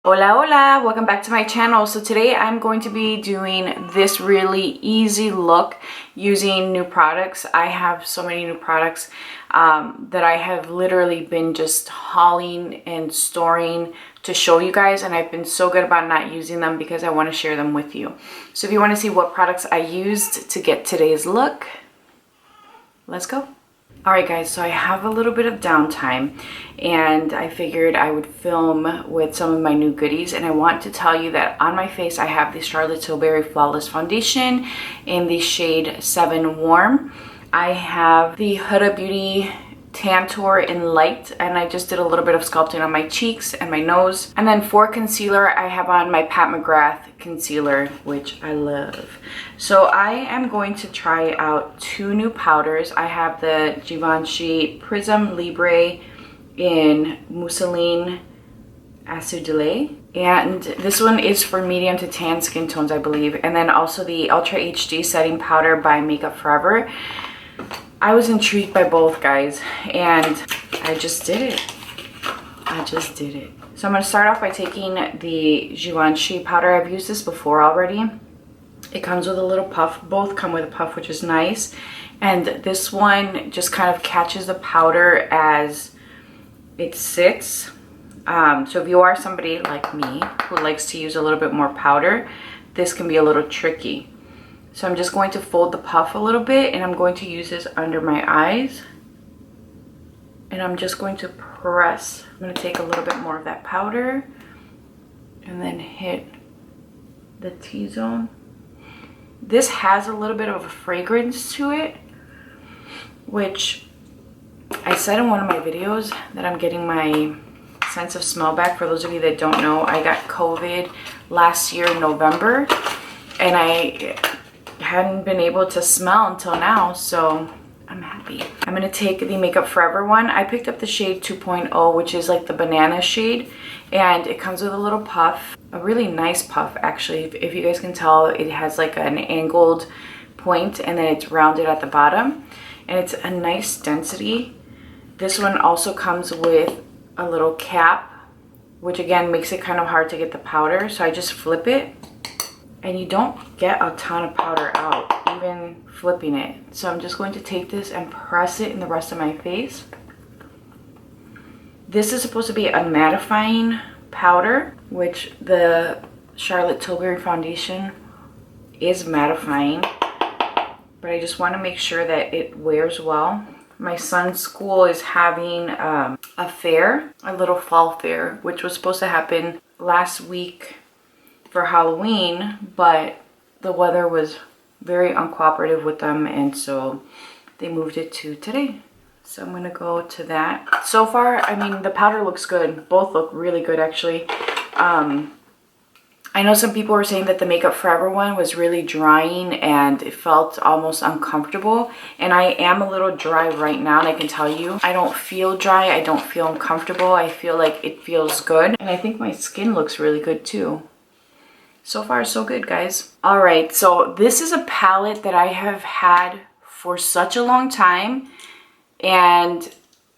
Hola, hola! Welcome back to my channel. So today I'm going to be doing this really easy look using new products. I have so many new products that I have literally been just hauling and storing to show you guys, and I've been so good about not using them because I want to share them with you. So if you want to see what products I used to get today's look, let's go. Alright guys, so I have a little bit of downtime and I figured I would film with some of my new goodies, and I want to tell you that on my face I have the Charlotte Tilbury Flawless Foundation in the shade 7 Warm. I have the Huda Beauty Tantour in Light, and I just did a little bit of sculpting on my cheeks and my nose. And then for concealer, I have on my Pat McGrath concealer, which I love. So I am going to try out two new powders. I have the Givenchy Prism Libre in Mousseline Acidulé, and this one is for medium to tan skin tones, I believe. And then also the Ultra HD Setting Powder by Makeup Forever. I was intrigued by both, guys, and I just did it. So I'm going to start off by taking the Givenchy powder. I've used this before already. It comes with a little puff. Both come with a puff, which is nice. And this one just kind of catches the powder as it sits. So if you are somebody like me who likes to use a little bit more powder, this can be a little tricky. So I'm just going to fold the puff a little bit, and I'm going to use this under my eyes. And I'm just going to press. I'm going to take a little bit more of that powder and then hit the T-zone. This has a little bit of a fragrance to it, which I said in one of my videos that I'm getting my sense of smell back. For those of you that don't know, I got COVID last year in November, and I hadn't been able to smell until now, so I'm happy. I'm going to take the Makeup Forever one. I picked up the shade 2.0, which is like the banana shade, and it comes with a little puff, a really nice puff actually. If you guys can tell, it has like an angled point and then it's rounded at the bottom, and it's a nice density. This one also comes with a little cap, which again makes it kind of hard to get the powder, so I just flip it. And you don't get a ton of powder out, even flipping it. So I'm just going to take this and press it in the rest of my face. This is supposed to be a mattifying powder, which the Charlotte Tilbury Foundation is mattifying. But I just want to make sure that it wears well. My son's school is having a fair, a little fall fair, which was supposed to happen last week for Halloween, but the weather was very uncooperative with them, and so they moved it to today. So I'm gonna go to that. So far, I mean, the powder looks good. Both look really good, actually. I know some people were saying that the Makeup Forever one was really drying and it felt almost uncomfortable, and I am a little dry right now, and I can tell you I don't feel dry, I don't feel uncomfortable. I feel like it feels good, and I think my skin looks really good too. So far, so good, guys. All right, so this is a palette that I have had for such a long time, and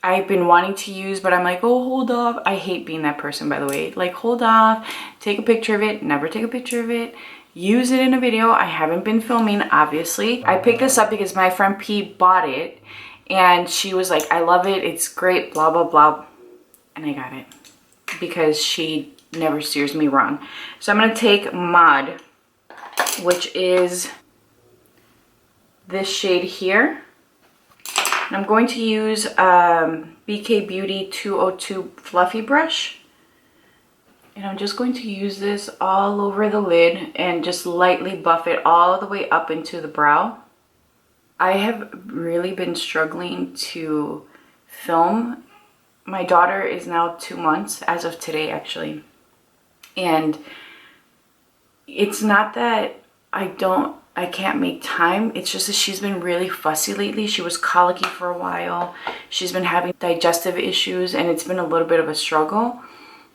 I've been wanting to use, but I'm like, oh, hold off. I hate being that person, by the way. Like, hold off, take a picture of it, never take a picture of it, use it in a video. I haven't been filming, obviously. I picked this up because my friend P bought it, and she was like, I love it, it's great, blah, blah, blah. And I got it because she never steers me wrong. So I'm going to take Mod, which is this shade here. And I'm going to use BK Beauty 202 Fluffy Brush. And I'm just going to use this all over the lid and just lightly buff it all the way up into the brow. I have really been struggling to film. My daughter is now 2 months, as of today actually. And it's not that I can't make time. It's just that she's been really fussy lately. She was colicky for a while. She's been having digestive issues, and it's been a little bit of a struggle.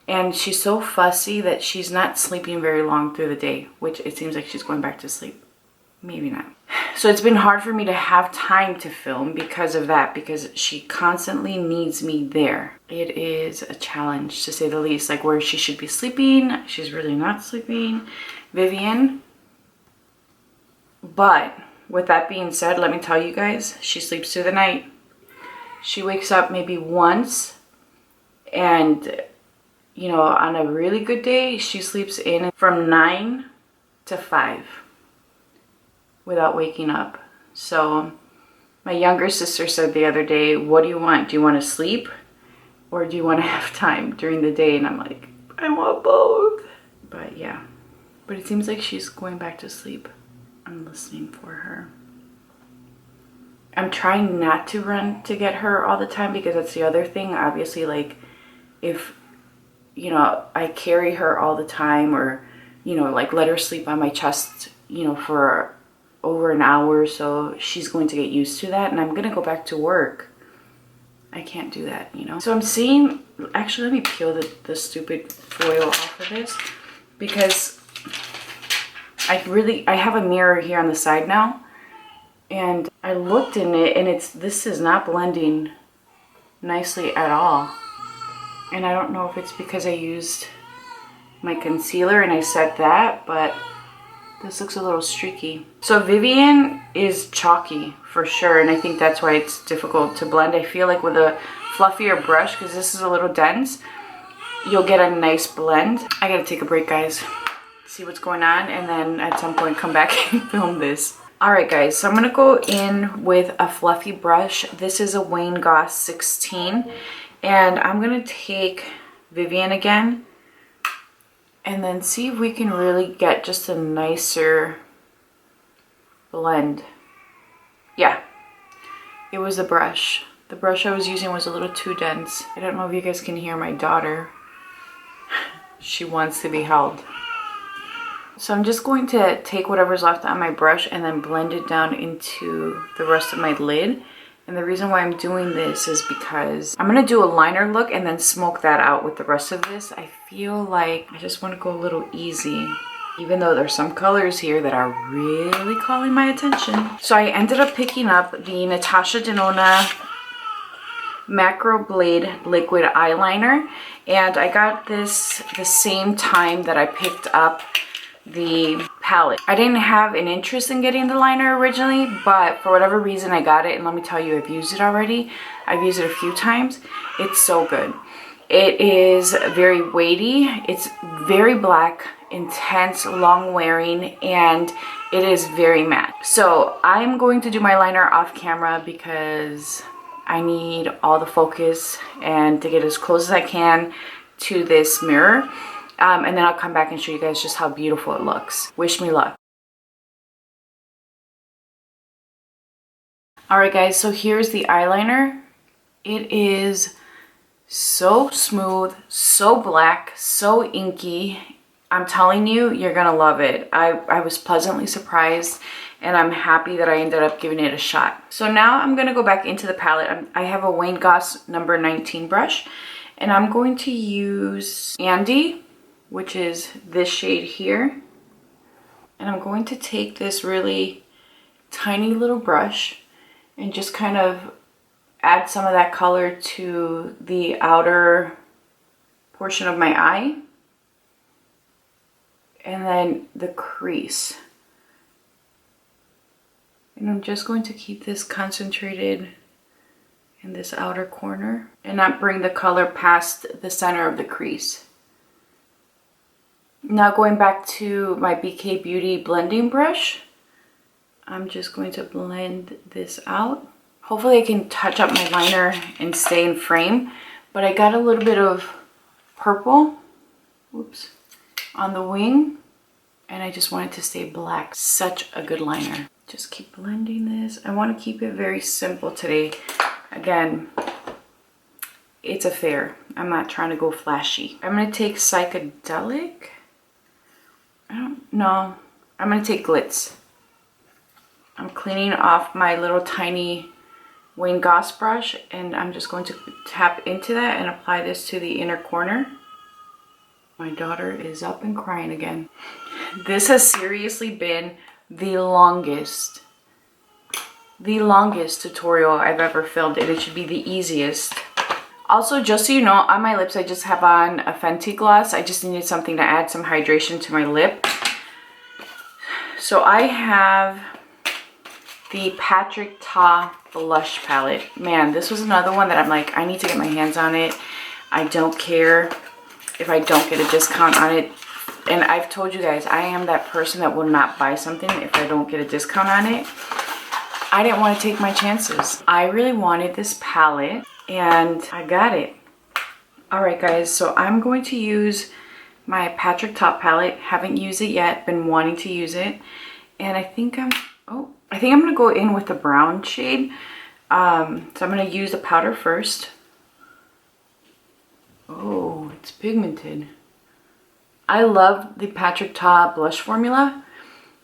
And she's so fussy that she's not sleeping very long through the day, which it seems like she's going back to sleep. Maybe not. So it's been hard for me to have time to film because of that, because she constantly needs me there. It is a challenge, to say the least. Like, where she should be sleeping, she's really not sleeping. Vivian. But with that being said, let me tell you guys, she sleeps through the night. She wakes up maybe once, and you know, on a really good day, she sleeps in from 9 to 5 without waking up. So my younger sister said the other day, what do you want? Do you want to sleep or do you want to have time during the day? And I'm like, I want both. But yeah, but it seems like she's going back to sleep. I'm listening for her. I'm trying not to run to get her all the time, because that's the other thing. Obviously, like, if, you know, I carry her all the time, or, you know, like let her sleep on my chest, you know, for over an hour or so, she's going to get used to that, and I'm gonna go back to work. I can't do that, you know. So I'm seeing, actually, let me peel the stupid foil off of this, because I have a mirror here on the side now, and I looked in it, and this is not blending nicely at all. And I don't know if it's because I used my concealer and I set that, but this looks a little streaky. So Vivian is chalky for sure, and I think that's why it's difficult to blend. I feel like with a fluffier brush, because this is a little dense, you'll get a nice blend. I gotta take a break, guys, see what's going on, and then at some point come back and film this. Alright guys, so I'm gonna go in with a fluffy brush. This is a Wayne Goss 16, and I'm gonna take Vivian again and then see if we can really get just a nicer blend. Yeah, it was the brush. The brush I was using was a little too dense. I don't know if you guys can hear my daughter. She wants to be held. So I'm just going to take whatever's left on my brush and then blend it down into the rest of my lid. And the reason why I'm doing this is because I'm going to do a liner look and then smoke that out with the rest of this. I feel like I just want to go a little easy, even though there's some colors here that are really calling my attention. So I ended up picking up the Natasha Denona Macro Blade Liquid Eyeliner. And I got this the same time that I picked up the palette. I didn't have an interest in getting the liner originally, but for whatever reason I got it, and let me tell you, I've used it already. I've used it a few times. It's so good. It is very weighty. It's very black, intense, long wearing, and it is very matte. So I'm going to do my liner off camera because I need all the focus and to get as close as I can to this mirror. And then I'll come back and show you guys just how beautiful it looks. Wish me luck. Alright guys, so here's the eyeliner. It is so smooth, so black, so inky. I'm telling you, you're gonna love it. I was pleasantly surprised, and I'm happy that I ended up giving it a shot. So now I'm gonna go back into the palette. I have a Wayne Goss number 19 brush, and I'm going to use Andy, which is this shade here. And I'm going to take this really tiny little brush and just kind of add some of that color to the outer portion of my eye. And then the crease. And I'm just going to keep this concentrated in this outer corner and not bring the color past the center of the crease. Now going back to my BK Beauty blending brush, I'm just going to blend this out. Hopefully I can touch up my liner and stay in frame, but I got a little bit of purple, oops, on the wing, and I just want it to stay black. Such a good liner. Just keep blending this. I want to keep it very simple today. Again, it's a fair. I'm not trying to go flashy. I'm going to take Psychedelic. I don't know. I'm going to take Glitz. I'm cleaning off my little tiny Wayne Goss brush, and I'm just going to tap into that and apply this to the inner corner. My daughter is up and crying again. This has seriously been the longest the longest tutorial I've ever filmed, and it should be the easiest. Also, just so you know, on my lips I just have on a Fenty gloss. I just needed something to add some hydration to my lip. So I have the Patrick Ta blush palette. Man, this was another one that I'm like, I need to get my hands on it. I don't care if I don't get a discount on it. And I've told you guys, I am that person that will not buy something if I don't get a discount on it. I didn't want to take my chances. I really wanted this palette and I got it. Alright guys, so I'm going to use my Patrick Ta palette. Haven't used it yet, been wanting to use it. And I think I'm gonna go in with the brown shade. So I'm gonna use the powder first. Oh, it's pigmented. I love the Patrick Ta blush formula.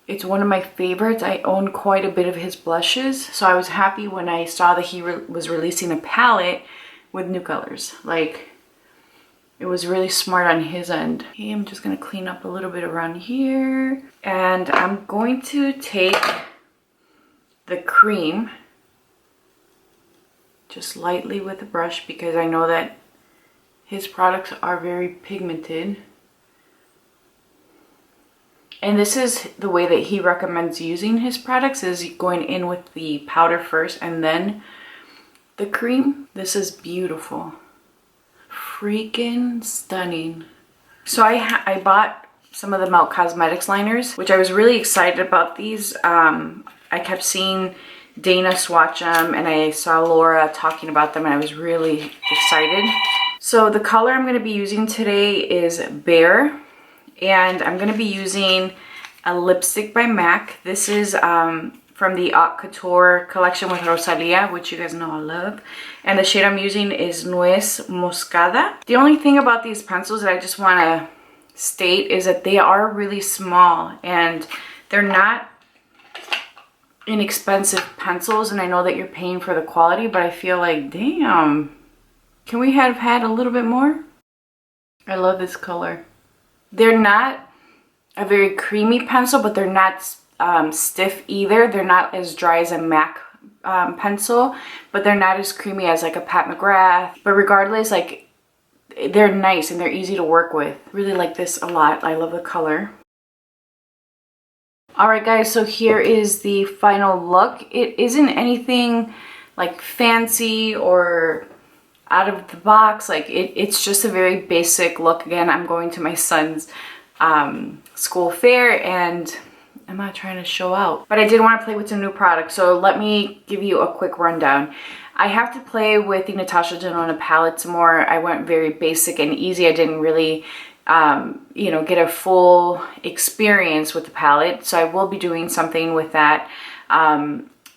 It's one of my favorites. I own quite a bit of his blushes, so I was happy when I saw that he was releasing a palette with new colors. Like, it was really smart on his end. Okay, I'm just gonna clean up a little bit around here. And I'm going to take the cream just lightly with the brush because I know that his products are very pigmented. And this is the way that he recommends using his products, is going in with the powder first and then the cream. This is beautiful. Freaking stunning. So I bought some of the Mel Cosmetics liners, which I was really excited about these. I kept seeing Dana swatch them and I saw Laura talking about them and I was really excited. So the color I'm going to be using today is Bear. And I'm going to be using a lipstick by MAC. This is from the Haute Couture collection with Rosalia, which you guys know I love. And the shade I'm using is Nuez Moscada. The only thing about these pencils that I just want to state is that they are really small and they're not inexpensive pencils. And I know that you're paying for the quality, but I feel like, damn, can we have had a little bit more? I love this color. They're not a very creamy pencil, but they're not stiff either. They're not as dry as a MAC pencil, but they're not as creamy as like a Pat McGrath. But regardless, like, they're nice and they're easy to work with. Really like this a lot. I love the color. Alright guys, so here is the final look. It isn't anything like fancy or out of the box. Like, it's just a very basic look. Again, I'm going to my son's school fair and I'm not trying to show out, but I did want to play with some new products. So let me give you a quick rundown. I have to play with the Natasha Denona palette some more. I went very basic and easy. I didn't really you know, get a full experience with the palette, so I will be doing something with that.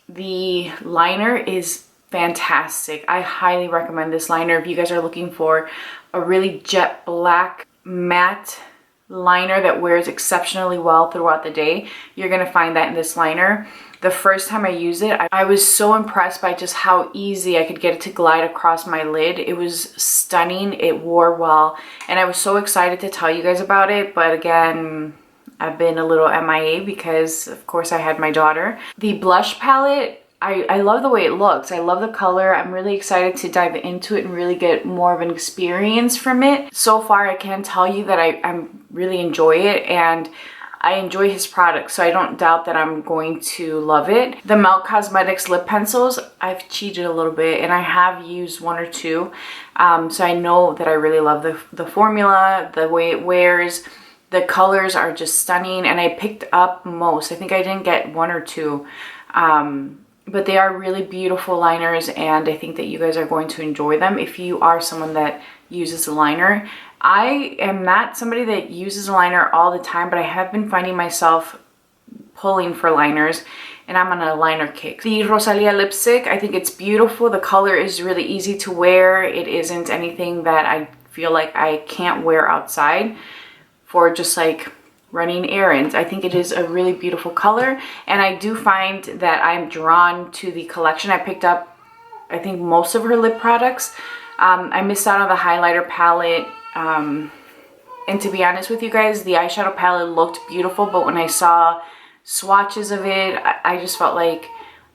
The liner is fantastic. I highly recommend this liner if you guys are looking for a really jet black matte liner that wears exceptionally well throughout the day. You're gonna find that in this liner. The first time I used it, I was so impressed by just how easy I could get it to glide across my lid. It was stunning. It wore well, and I was so excited to tell you guys about it, but again, I've been a little MIA because of course I had my daughter. The blush palette, I love the way it looks. I love the color. I'm really excited to dive into it and really get more of an experience from it. So far, I can tell you that I really enjoy it, and I enjoy his products, so I don't doubt that I'm going to love it. The Mel Cosmetics Lip Pencils, I've cheated a little bit, and I have used one or two, so I know that I really love the formula, the way it wears. The colors are just stunning, and I picked up most. I think I didn't get one or two. But they are really beautiful liners, and I think that you guys are going to enjoy them if you are someone that uses a liner. I am not somebody that uses a liner all the time, but I have been finding myself pulling for liners, and I'm on a liner kick. The Rosalia Lipstick, I think it's beautiful. The color is really easy to wear. It isn't anything that I feel like I can't wear outside for just like running errands. I think it is a really beautiful color, and I do find that I'm drawn to the collection. I picked up, I think, most of her lip products. I missed out on the highlighter palette, and to be honest with you guys, the eyeshadow palette looked beautiful, but when I saw swatches of it, I just felt like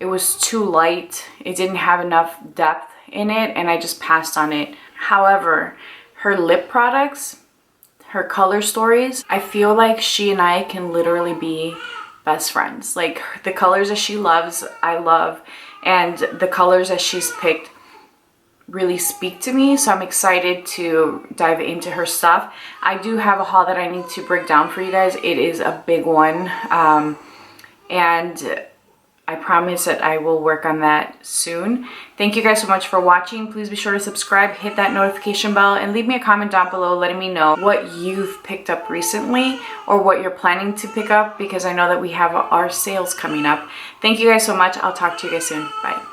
it was too light. It didn't have enough depth in it, and I just passed on it. However, her lip products, her color stories, I feel like she and I can literally be best friends. Like, the colors that she loves, I love, and the colors that she's picked really speak to me, so I'm excited to dive into her stuff. I do have a haul that I need to break down for you guys. It is a big one, and I promise that I will work on that soon. Thank you guys so much for watching. Please be sure to subscribe, hit that notification bell, and leave me a comment down below letting me know what you've picked up recently or what you're planning to pick up, because I know that we have our sales coming up. Thank you guys so much. I'll talk to you guys soon. Bye.